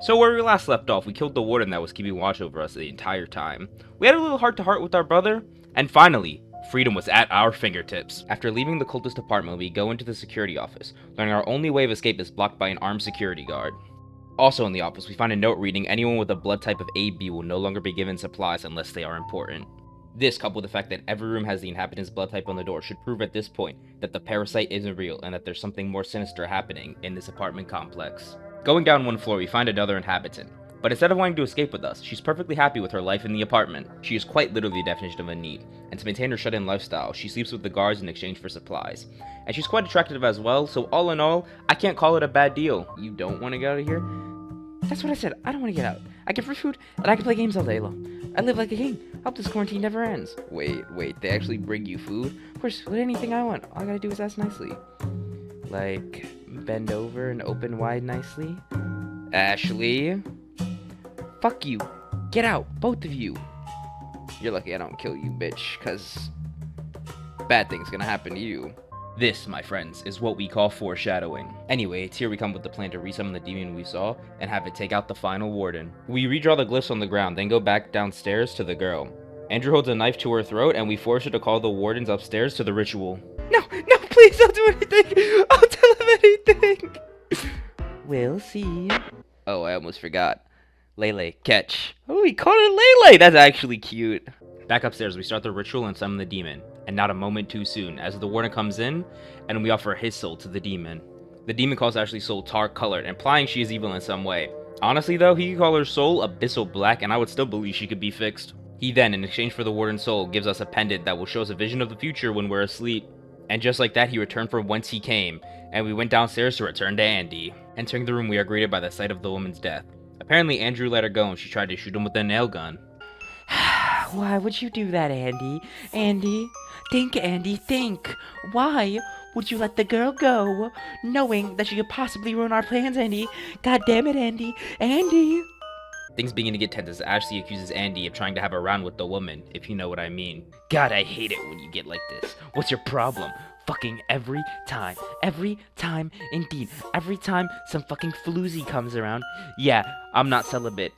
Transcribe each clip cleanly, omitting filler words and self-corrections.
So where we last left off, we killed the warden that was keeping watch over us the entire time. We had a little heart-to-heart with our brother, and finally, freedom was at our fingertips. After leaving the cultist apartment, we go into the security office, learning our only way of escape is blocked by an armed security guard. Also in the office, we find a note reading anyone with a blood type of AB will no longer be given supplies unless they are important. This, coupled with the fact that every room has the inhabitant's blood type on the door, should prove at this point that the parasite isn't real and that there's something more sinister happening in this apartment complex. Going down one floor, we find another inhabitant. But instead of wanting to escape with us, she's perfectly happy with her life in the apartment. She is quite literally the definition of a need, and to maintain her shut-in lifestyle, she sleeps with the guards in exchange for supplies. And she's quite attractive as well, so all in all, I can't call it a bad deal. You don't want to get out of here? That's what I said, I don't want to get out. I get free food, and I can play games all day long. I live like a king. I hope this quarantine never ends. Wait, they actually bring you food? Of course, with anything I want, all I gotta do is ask nicely. Like, bend over and open wide nicely? Ashley? Fuck you. Get out, both of you. You're lucky I don't kill you, bitch, cause bad things gonna happen to you. This, my friends, is what we call foreshadowing. Anyway, it's here we come with the plan to resummon the demon we saw and have it take out the final warden. We redraw the glyphs on the ground, then go back downstairs to the girl. Andrew holds a knife to her throat, and we force her to call the wardens upstairs to the ritual. No, please don't do anything! I'll tell him anything! We'll see. Oh, I almost forgot. Leyley, catch. Oh, we called her Leyley! That's actually cute. Back upstairs, we start the ritual and summon the demon. And not a moment too soon, as the warden comes in, and we offer his soul to the demon. The demon calls Ashley's soul tar-colored, implying she is evil in some way. Honestly though, he could call her soul abyssal black, and I would still believe she could be fixed. He then, in exchange for the warden's soul, gives us a pendant that will show us a vision of the future when we're asleep. And just like that, he returned from whence he came, and we went downstairs to return to Andy. Entering the room, we are greeted by the sight of the woman's death. Apparently, Andrew let her go, and she tried to shoot him with a nail gun. Why would you do that, Andy? Andy? Think, Andy, think. Why would you let the girl go, knowing that she could possibly ruin our plans, Andy? God damn it, Andy. Andy! Things begin to get tense as Ashley accuses Andy of trying to have a round with the woman, if you know what I mean. God, I hate it when you get like this. What's your problem? Fucking every time indeed, every time some fucking floozy comes around. Yeah, I'm not celibate.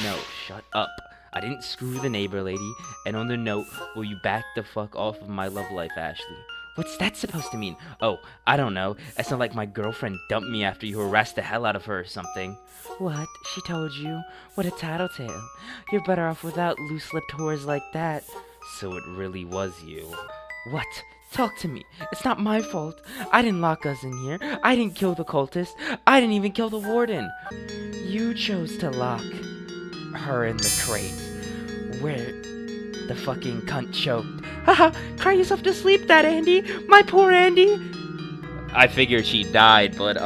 No, shut up. I didn't screw the neighbor lady, and on the note, will you back the fuck off of my love life, Ashley? What's that supposed to mean? Oh, I don't know. It's not like my girlfriend dumped me after you harassed the hell out of her or something. What? She told you? What a tattletale. You're better off without loose-lipped whores like that. So it really was you. What? Talk to me. It's not my fault. I didn't lock us in here. I didn't kill the cultist. I didn't even kill the warden. You chose to lock her in the crate where the fucking cunt choked. Haha, cry yourself to sleep, that Andy. My poor Andy. I figured she died, but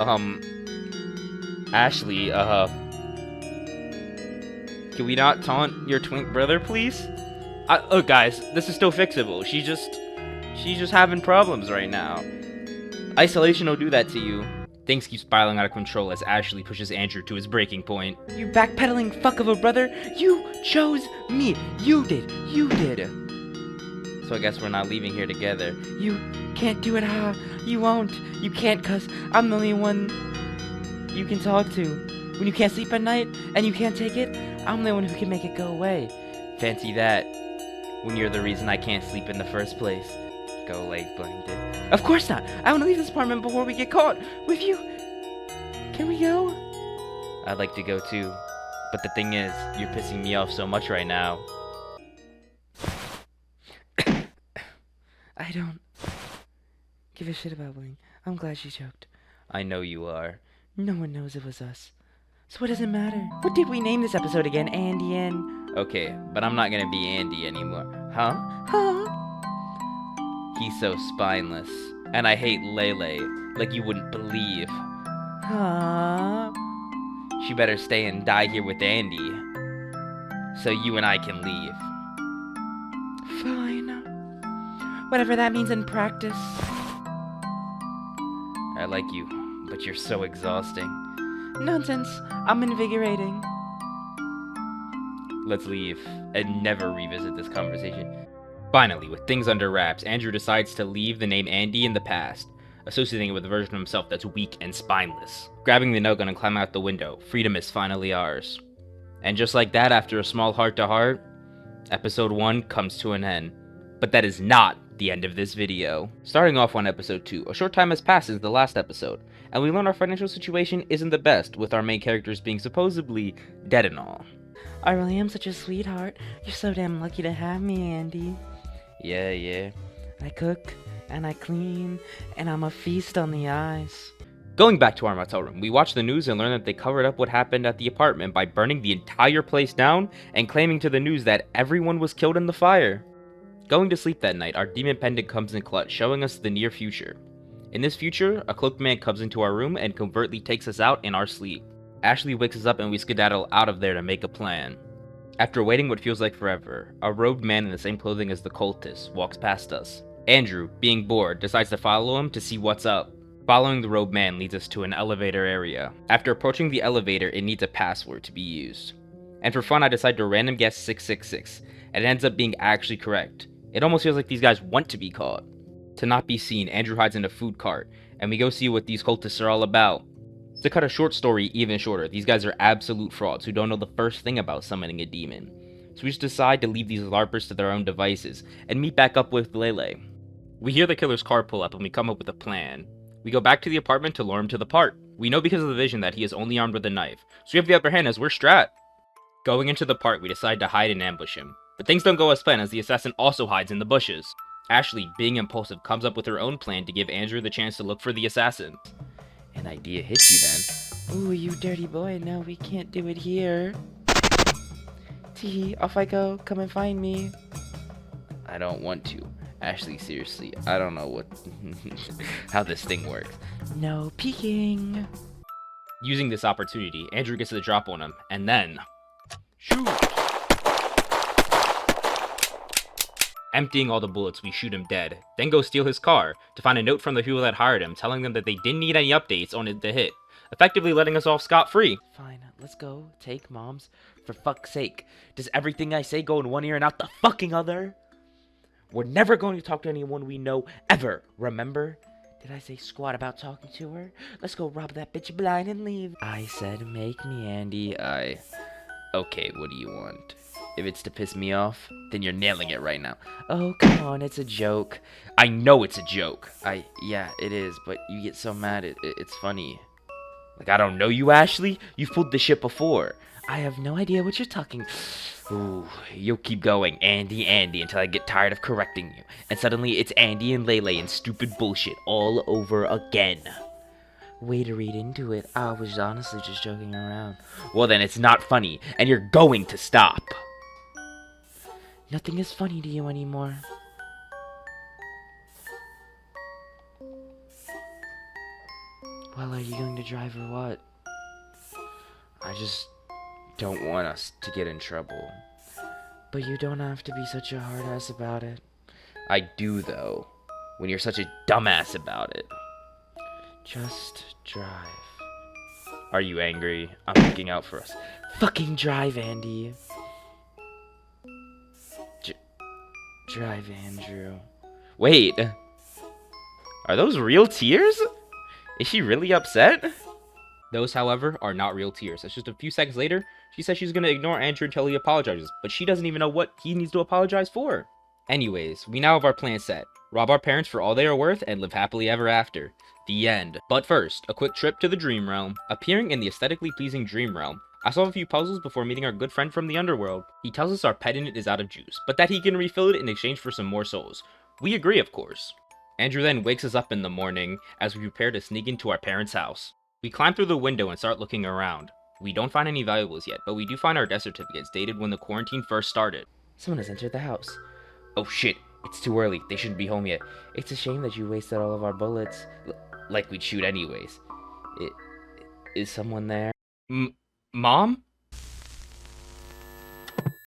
Ashley, can we not taunt your twink brother, please? Look, guys, this is still fixable. She's just having problems right now. Isolation will do that to you. Things keep spiraling out of control as Ashley pushes Andrew to his breaking point. You backpedaling fuck of a brother! You chose me! You did! So I guess we're not leaving here together. You can't do it, You won't. You can't, cause I'm the only one you can talk to. When you can't sleep at night, and you can't take it, I'm the one who can make it go away. Fancy that, when you're the reason I can't sleep in the first place. Go leg blinded. Of course not! I want to leave this apartment before we get caught! With you! Can we go? I'd like to go too. But the thing is, you're pissing me off so much right now. I don't give a shit about Wing. I'm glad she choked. I know you are. No one knows it was us. So what does it matter? What did we name this episode again? Andy and... Okay, but I'm not gonna be Andy anymore. Huh? He's so spineless. And I hate Leyley, like you wouldn't believe. She better stay and die here with Andy, so you and I can leave. Fine. Whatever that means in practice. I like you, but you're so exhausting. Nonsense. I'm invigorating. Let's leave and never revisit this conversation. Finally, with things under wraps, Andrew decides to leave the name Andy in the past. associating it with a version of himself that's weak and spineless. Grabbing the nail gun and climbing out the window, freedom is finally ours. And just like that, after a small heart-to-heart, episode 1 comes to an end. But that is not the end of this video. Starting off on episode 2, a short time has passed since the last episode, and we learn our financial situation isn't the best, with our main characters being supposedly dead and all. I really am such a sweetheart. You're so damn lucky to have me, Andy. Yeah. I cook, and I clean, and I'm a feast on the eyes. Going back to our motel room, we watch the news and learn that they covered up what happened at the apartment by burning the entire place down and claiming to the news that everyone was killed in the fire. Going to sleep that night, our demon pendant comes in clutch, showing us the near future. In this future, a cloaked man comes into our room and covertly takes us out in our sleep. Ashley wakes us up and we skedaddle out of there to make a plan. After waiting what feels like forever, a robed man in the same clothing as the cultist walks past us. Andrew, being bored, decides to follow him to see what's up. Following the robed man leads us to an elevator area. After approaching the elevator, it needs a password to be used. And for fun, I decide to random guess 666, and it ends up being actually correct. It almost feels like these guys want to be caught. To not be seen, Andrew hides in a food cart, and we go see what these cultists are all about. To cut a short story even shorter, these guys are absolute frauds who don't know the first thing about summoning a demon. So we just decide to leave these LARPers to their own devices, and meet back up with Leyley. We hear the killer's car pull up and we come up with a plan. We go back to the apartment to lure him to the park. We know because of the vision that he is only armed with a knife, so we have the upper hand as we're strapped. Going into the park, we decide to hide and ambush him. But things don't go as planned as the assassin also hides in the bushes. Ashley, being impulsive, comes up with her own plan to give Andrew the chance to look for the assassin. An idea hits you then. Ooh, you dirty boy, no, we can't do it here. Tee, off I go, come and find me. I don't want to. Ashley, seriously, I don't know what how this thing works. No peeking. Using this opportunity, Andrew gets the drop on him, and then shoot! Emptying all the bullets, we shoot him dead, then go steal his car, to find a note from the people that hired him telling them that they didn't need any updates on the hit, effectively letting us off scot-free. Fine, let's go take Mom's. For fuck's sake, does everything I say go in one ear and out the fucking other? We're never going to talk to anyone we know, ever, remember? Did I say squat about talking to her? Let's go rob that bitch blind and leave. I said make me, Andy. Okay, what do you want? If it's to piss me off, then you're nailing it right now. Oh, come on, it's a joke. I know it's a joke. Yeah, it is, but you get so mad, it's funny. Like, I don't know you, Ashley. You've pulled this shit before. I have no idea what you're talking. Ooh, you'll keep going, Andy, until I get tired of correcting you. And suddenly it's Andy and Leyley and stupid bullshit all over again. Way to read into it. I was honestly just joking around. Well then, it's not funny, and you're going to stop. Nothing is funny to you anymore. Well, are you going to drive or what? I just don't want us to get in trouble. But you don't have to be such a hard ass about it. I do, though, when you're such a dumbass about it. Just drive. Are you angry? I'm looking out for us. Fucking drive, Andy. Drive, Andrew. Wait. Are those real tears? Is she really upset? Those, however, are not real tears. It's just a few seconds later, she says she's gonna ignore Andrew until he apologizes, but she doesn't even know what he needs to apologize for. Anyways, we now have our plan set. Rob our parents for all they are worth and live happily ever after. The end. But first, a quick trip to the Dream Realm. Appearing in the aesthetically pleasing Dream Realm, I solve a few puzzles before meeting our good friend from the underworld. He tells us our pet in it is out of juice, but that he can refill it in exchange for some more souls. We agree, of course. Andrew then wakes us up in the morning as we prepare to sneak into our parents' house. We climb through the window and start looking around. We don't find any valuables yet, but we do find our death certificates dated when the quarantine first started. Someone has entered the house. Oh shit, it's too early. They shouldn't be home yet. It's a shame that you wasted all of our bullets. Like we'd shoot anyways. Is someone there? Mom?